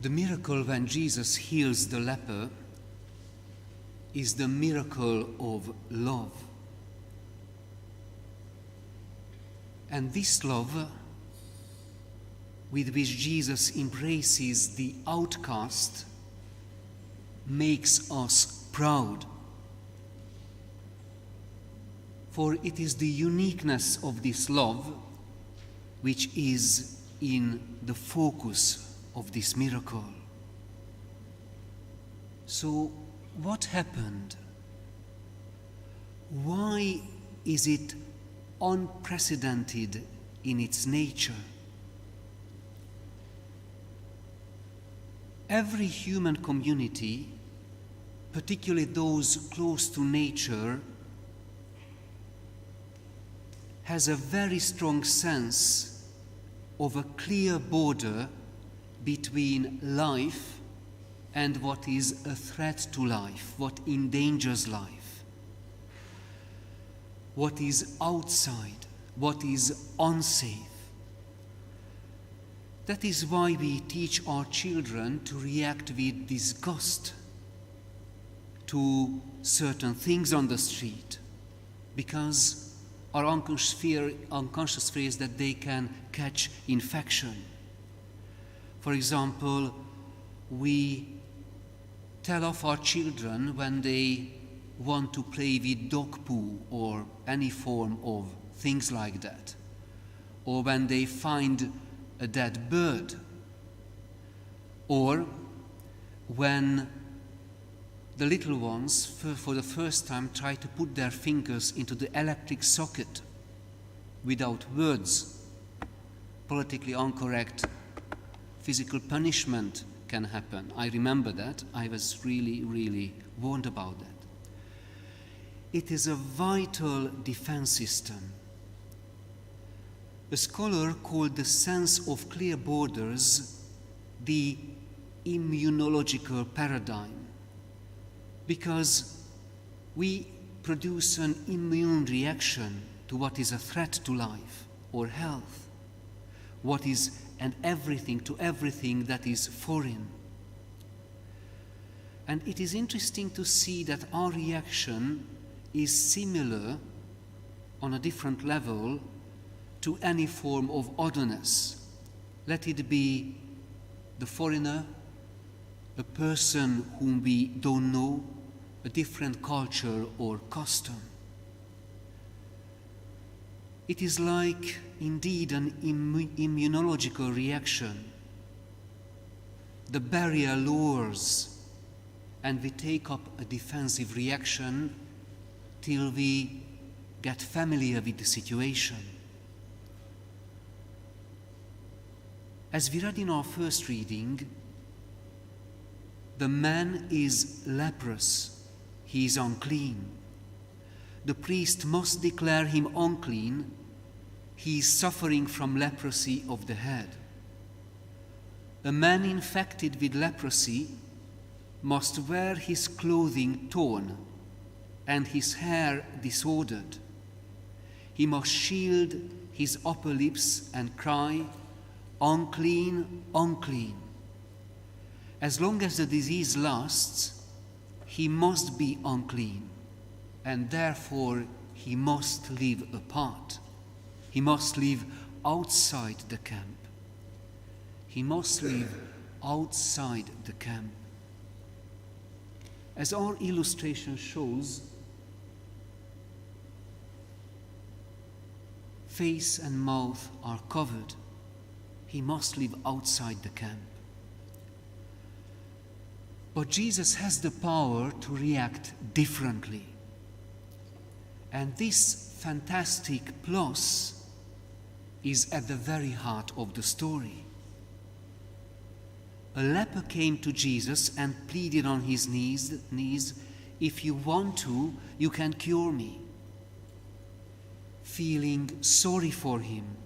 The miracle when Jesus heals the leper is the miracle of love. And this love with which Jesus embraces the outcast makes us proud. For it is the uniqueness of this love which is in the focus of this miracle. So, what happened? Why is it unprecedented in its nature? Every human community, particularly those close to nature, has a very strong sense of a clear border between life and what is a threat to life, what endangers life, what is outside, what is unsafe. That is why we teach our children to react with disgust to certain things on the street, because our unconscious fear is that they can catch infection. For example, we tell off our children when they want to play with dog poo or any form of things like that, or when they find a dead bird, or when the little ones for the first time try to put their fingers into the electric socket without words. Politically incorrect physical punishment can happen. I remember that. I was really warned about that. It is a vital defense system. A scholar called the sense of clear borders the immunological paradigm, because we produce an immune reaction to what is a threat to life or health, what is and everything to everything that is foreign. And it is interesting to see that our reaction is similar on a different level to any form of otherness. Let it be the foreigner, a person whom we don't know, a different culture or custom. It is like, indeed, an immunological reaction. The barrier lowers, and we take up a defensive reaction till we get familiar with the situation. As we read in our first reading, the man is leprous, he is unclean. The priest must declare him unclean. He is suffering from leprosy of the head. A man infected with leprosy must wear his clothing torn and his hair disordered. He must shield his upper lips and cry, "Unclean, unclean." As long as the disease lasts, he must be unclean, and therefore he must live apart. He must live outside the camp. He must live outside the camp. As our illustration shows, face and mouth are covered. He must live outside the camp. But Jesus has the power to react differently. And this fantastic plus is at the very heart of the story. A leper came to Jesus and pleaded on his knees, "If you want to, you can cure me." Feeling sorry for him,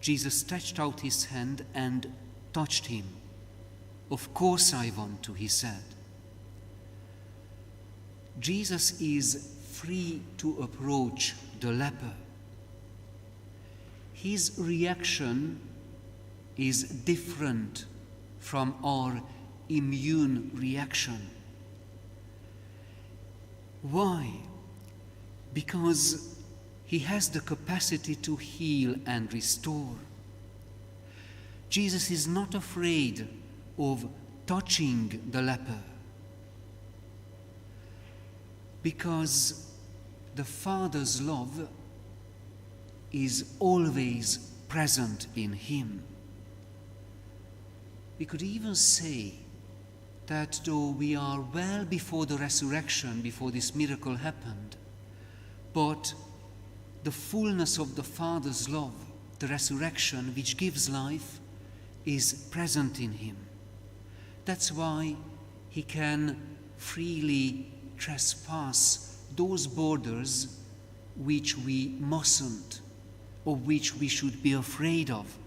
Jesus stretched out his hand and touched him. "Of course I want to," he said. Jesus is free to approach the leper. His reaction is different from our immune reaction. Why? Because he has the capacity to heal and restore. Jesus is not afraid of touching the leper, because the Father's love is always present in him. We could even say that though we are well before the resurrection, before this miracle happened, but the fullness of the Father's love, the resurrection which gives life, is present in him. That's why he can freely trespass those borders which we mustn't, or which we should be afraid of,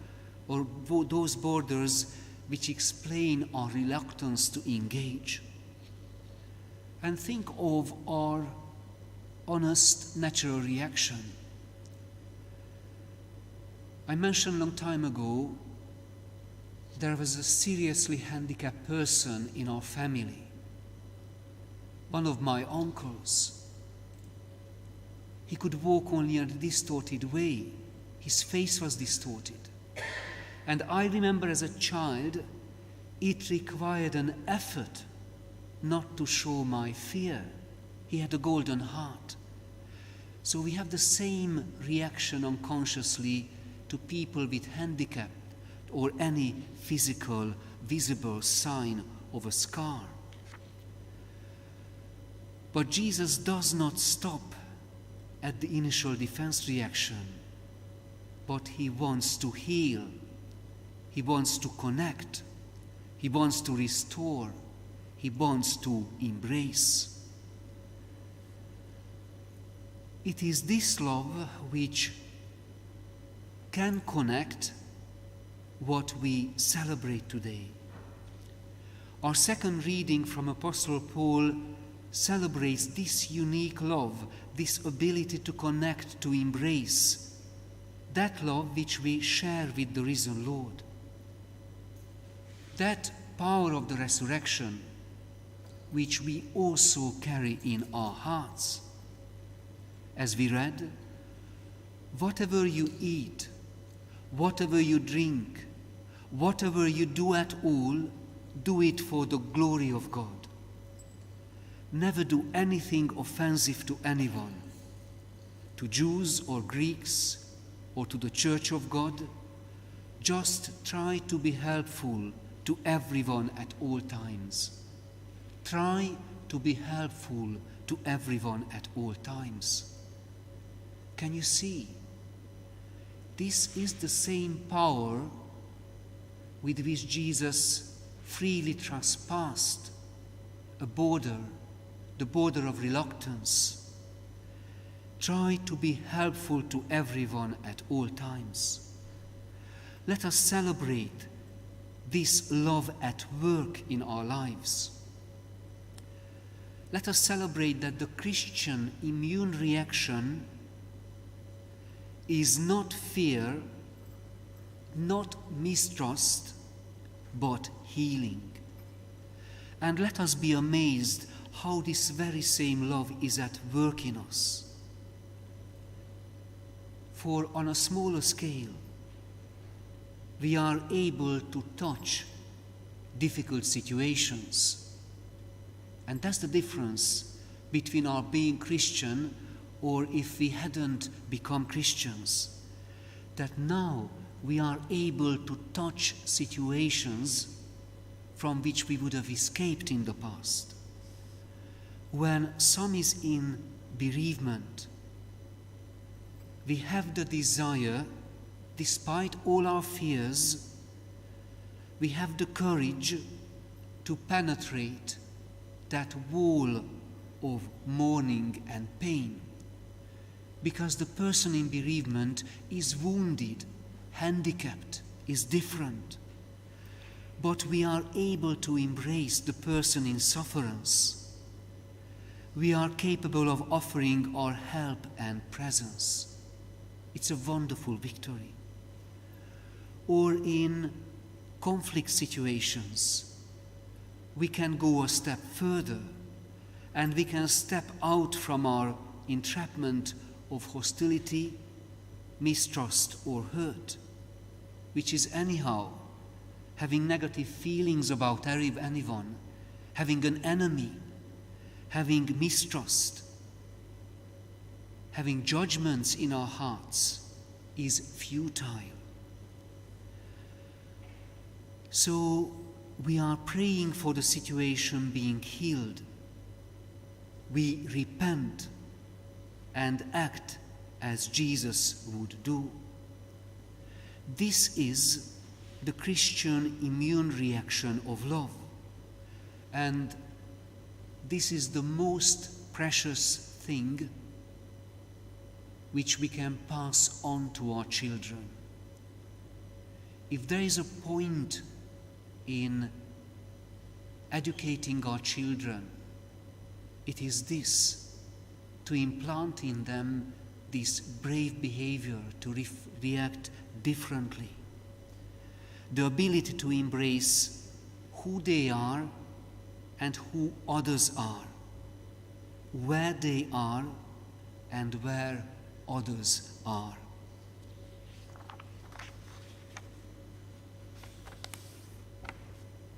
or those borders which explain our reluctance to engage. And think of our honest natural reaction. I mentioned a long time ago, there was a seriously handicapped person in our family, one of my uncles. He could walk only in a distorted way. His face was distorted. And I remember as a child, it required an effort not to show my fear. He had a golden heart. So we have the same reaction unconsciously to people with handicap or any physical, visible sign of a scar. But Jesus does not stop at the initial defense reaction, but he wants to heal. He wants to connect. He wants to restore. He wants to embrace. It is this love which can connect what we celebrate today. Our second reading from Apostle Paul celebrates this unique love, this ability to connect, to embrace, that love which we share with the risen Lord. That power of the resurrection which we also carry in our hearts. As we read, whatever you eat, whatever you drink, whatever you do at all, do it for the glory of God. Never do anything offensive to anyone, to Jews or Greeks, or to the Church of God. Just try to be helpful to everyone at all times. Try to be helpful to everyone at all times. Can you see? This is the same power with which Jesus freely trespassed a border, the border of reluctance. Try to be helpful to everyone at all times. Let us celebrate this love at work in our lives. Let us celebrate that the Christian immune reaction is not fear, not mistrust, but healing. And let us be amazed how this very same love is at work in us. For on a smaller scale, we are able to touch difficult situations. And that's the difference between our being Christian or if we hadn't become Christians. That now we are able to touch situations from which we would have escaped in the past. When some is in bereavement, we have the desire, despite all our fears, we have the courage to penetrate that wall of mourning and pain. Because the person in bereavement is wounded, handicapped, is different. But we are able to embrace the person in sufferance. We are capable of offering our help and presence. It's a wonderful victory. Or in conflict situations, we can go a step further and we can step out from our entrapment of hostility, mistrust, or hurt, which is anyhow having negative feelings about anyone, having an enemy, having mistrust, having judgments in our hearts is futile. So we are praying for the situation being healed. We repent and act as Jesus would do. This is the Christian immune reaction of love. And this is the most precious thing which we can pass on to our children. If there is a point in educating our children, it is this, to implant in them this brave behavior, to react differently. The ability to embrace who they are and who others are, where they are and where others are.